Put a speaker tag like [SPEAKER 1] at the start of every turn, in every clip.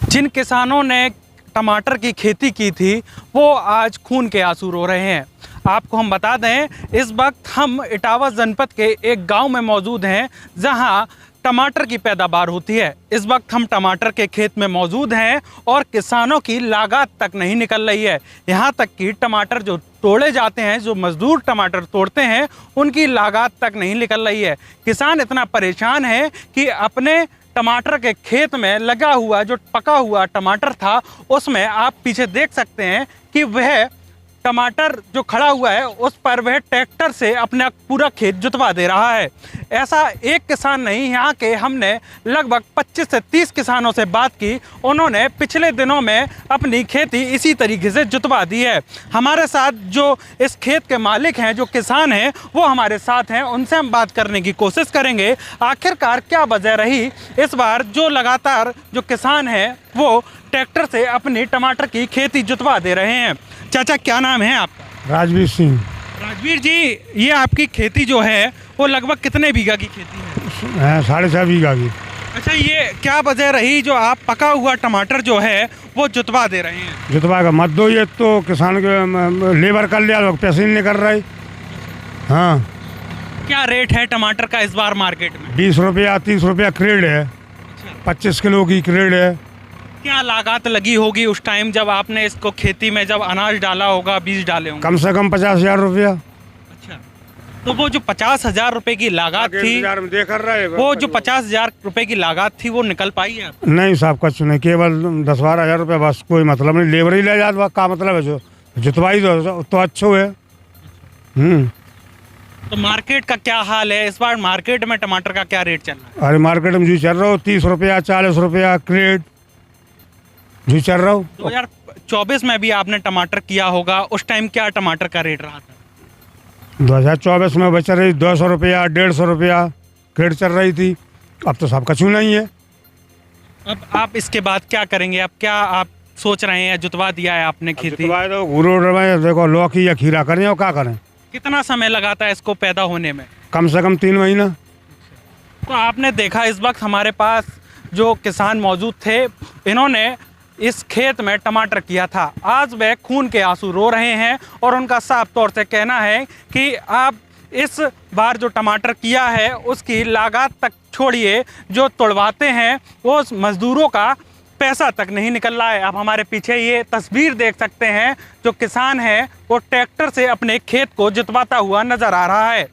[SPEAKER 1] जिन किसानों ने टमाटर की खेती की थी वो आज खून के आंसू रो रहे हैं। आपको हम बता दें, इस वक्त हम इटावा जनपद के एक गांव में मौजूद हैं जहां टमाटर की पैदावार होती है। इस वक्त हम टमाटर के खेत में मौजूद हैं और किसानों की लागत तक नहीं निकल रही है। यहाँ तक कि टमाटर जो तोड़े जाते हैं, जो मजदूर टमाटर तोड़ते हैं, उनकी लागत तक नहीं निकल रही है। किसान इतना परेशान है कि अपने टमाटर के खेत में लगा हुआ जो पका हुआ टमाटर था, उसमें आप पीछे देख सकते हैं कि वह टमाटर जो खड़ा हुआ है उस पर वह ट्रैक्टर से अपना पूरा खेत जुतवा दे रहा है। ऐसा एक किसान नहीं, यहाँ के हमने लगभग 25 से 30 किसानों से बात की। उन्होंने पिछले दिनों में अपनी खेती इसी तरीके से जुतवा दी है। हमारे साथ जो इस खेत के मालिक हैं, जो किसान हैं, वो हमारे साथ हैं। उनसे हम बात करने की कोशिश करेंगे आखिरकार क्या वजह रही इस बार जो लगातार जो किसान हैं वो ट्रैक्टर से अपनी टमाटर की खेती जुतवा दे रहे हैं। चाचा, क्या नाम है आपका?
[SPEAKER 2] राजवीर सिंह।
[SPEAKER 1] राजवीर जी, ये आपकी खेती जो है वो लगभग कितने बीघा की खेती है?
[SPEAKER 2] 6.5 बीघा की।
[SPEAKER 1] अच्छा, ये क्या वजह रही जो आप पका हुआ टमाटर जो है वो जुतवा दे रहे हैं?
[SPEAKER 2] जुतवा का मत दो, ये तो किसान के लेबर कर लिया, लोग पैसे नहीं कर रहे। हाँ,
[SPEAKER 1] क्या रेट है टमाटर का इस बार मार्केट में?
[SPEAKER 2] 20 रुपया 30 रुपया क्रेड है। 25 किलो की क्रेड है।
[SPEAKER 1] क्या लागत लगी होगी उस टाइम जब आपने इसको खेती में जब अनाज डाला होगा, बीज डाले होंगे?
[SPEAKER 2] कम से कम 50,000 रुपया।
[SPEAKER 1] अच्छा, तो वो जो 50,000 रुपए की लागत थी, वो जो 50,000 रुपए की लागत थी वो निकल पाई है?
[SPEAKER 2] नहीं साहब, कुछ नहीं, केवल 10-12 हज़ार रुपया, बस कोई मतलब नहीं। लेबर ही ले जाता, का मतलब है जो जुतवाई तो अच्छो है।
[SPEAKER 1] तो मार्केट का क्या हाल है इस बार? मार्केट में टमाटर का क्या रेट चल रहा है?
[SPEAKER 2] अरे मार्केट में जो चल रहा हो 30 रुपया 40 रुपया क्रेड जो चल रहा हो।
[SPEAKER 1] 2024 में भी आपने टमाटर किया होगा, उस टाइम क्या टमाटर का रेट रहा था?
[SPEAKER 2] 2024 में बच रही 200 रुपया 150 रुपया क्रेड चल रही थी। अब तो सब कछु नहीं है।
[SPEAKER 1] अब आप इसके बाद क्या करेंगे? अब क्या आप सोच रहे हैं? जुतवा दिया है आपने खेती,
[SPEAKER 2] तो देखो लौकी या खीरा करें और क्या करें।
[SPEAKER 1] कितना समय लगाता है इसको पैदा होने में?
[SPEAKER 2] कम से कम 3 महीना।
[SPEAKER 1] तो आपने देखा इस वक्त हमारे पास जो किसान मौजूद थे, इन्होंने इस खेत में टमाटर किया था। आज वह खून के आंसू रो रहे हैं और उनका साफ तौर से कहना है कि आप इस बार जो टमाटर किया है उसकी लागत तक छोड़िए, जो तोड़वाते हैं वो मजदूरों का पैसा तक नहीं निकल रहा है। अब हमारे पीछे ये तस्वीर देख सकते हैं, जो किसान है वो ट्रैक्टर से अपने खेत को जुतवाता हुआ नजर आ रहा है।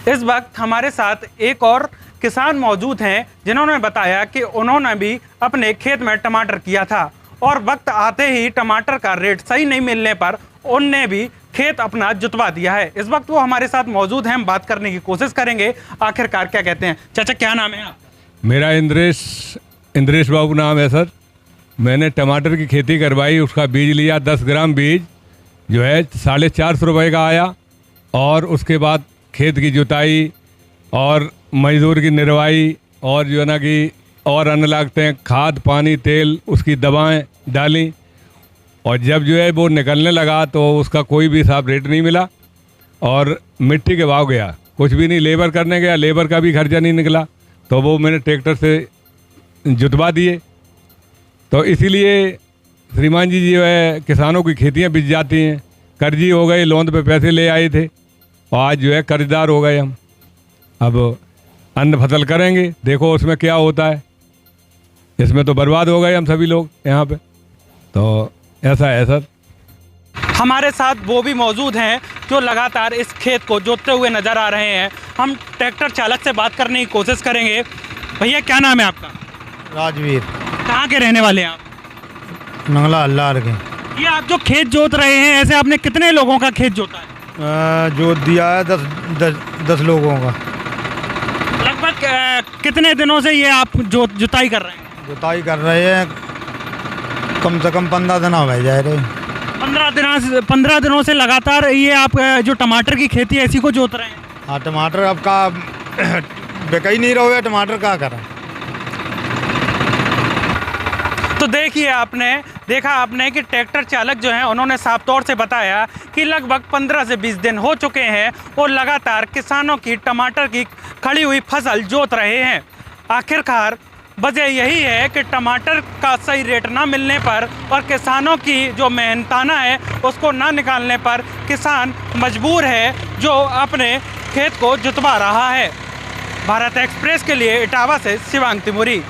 [SPEAKER 1] इस वक्त हमारे साथ एक और किसान मौजूद हैं जिन्होंने बताया कि उन्होंने भी अपने खेत में टमाटर किया था और वक्त आते ही टमाटर का रेट सही नहीं मिलने पर उनने भी खेत अपना जुतवा दिया है। इस वक्त वो हमारे साथ मौजूद हैं, हम बात करने की कोशिश करेंगे आखिरकार क्या कहते हैं। चाचा, क्या नाम है आपका?
[SPEAKER 3] मेरा इंद्रेश बाबू नाम है सर। मैंने टमाटर की खेती करवाई, उसका बीज लिया 10 ग्राम बीज जो है 450 रुपये का आया, और उसके बाद खेत की जुताई और मजदूर की निरवाई और जो है ना कि और अन्य लागतें, खाद पानी तेल, उसकी दवाएं डाली, और जब जो है वो निकलने लगा तो उसका कोई भी साफ रेट नहीं मिला और मिट्टी के भाव गया, कुछ भी नहीं। लेबर करने गया, लेबर का भी खर्चा नहीं निकला, तो वो मैंने ट्रैक्टर से जुतवा दिए। तो इसीलिए श्रीमान जी जो है किसानों की खेतियाँ बिक जाती हैं, कर्जी हो गए, लोन पे पैसे ले आए थे और आज जो है कर्जदार हो गए हम। अब अन्न फसल करेंगे, देखो उसमें क्या होता है। इसमें तो बर्बाद हो गए हम सभी लोग यहाँ पे। तो ऐसा है सर।
[SPEAKER 1] हमारे साथ वो भी मौजूद हैं जो लगातार इस खेत को जोतते हुए नजर आ रहे हैं। हम ट्रैक्टर चालक से बात करने की कोशिश करेंगे। भैया, क्या नाम है आपका?
[SPEAKER 4] राजवीर।
[SPEAKER 1] कहाँ के रहने वाले हैं आप?
[SPEAKER 4] नंगला अल्लाह के।
[SPEAKER 1] ये आप जो खेत जोत रहे हैं, ऐसे आपने कितने लोगों का खेत जोता है?
[SPEAKER 4] जोत दिया है 10 लोगों का।
[SPEAKER 1] लगभग कितने दिनों से ये आप जुताई कर रहे हैं?
[SPEAKER 4] जुताई कर रहे हैं कम से कम 15 दिन हो गए जा रहे।
[SPEAKER 1] 15 दिनों से लगातार ये आप जो टमाटर की खेती है इसी को जोत रहे हैं?
[SPEAKER 4] हाँ, टमाटर अब का बिका ही नहीं रहा, टमाटर क्या करें।
[SPEAKER 1] तो देखिए, देखा आपने कि ट्रैक्टर चालक जो हैं उन्होंने साफ तौर से बताया कि लगभग 15 से 20 दिन हो चुके हैं वो लगातार किसानों की टमाटर की खड़ी हुई फसल जोत रहे हैं। आखिरकार वजह यही है कि टमाटर का सही रेट ना मिलने पर और किसानों की जो मेहनताना है उसको ना निकालने पर किसान मजबूर है जो अपने खेत को जुतवा रहा है। भारत एक्सप्रेस के लिए इटावा से शिवांग तिमुरी।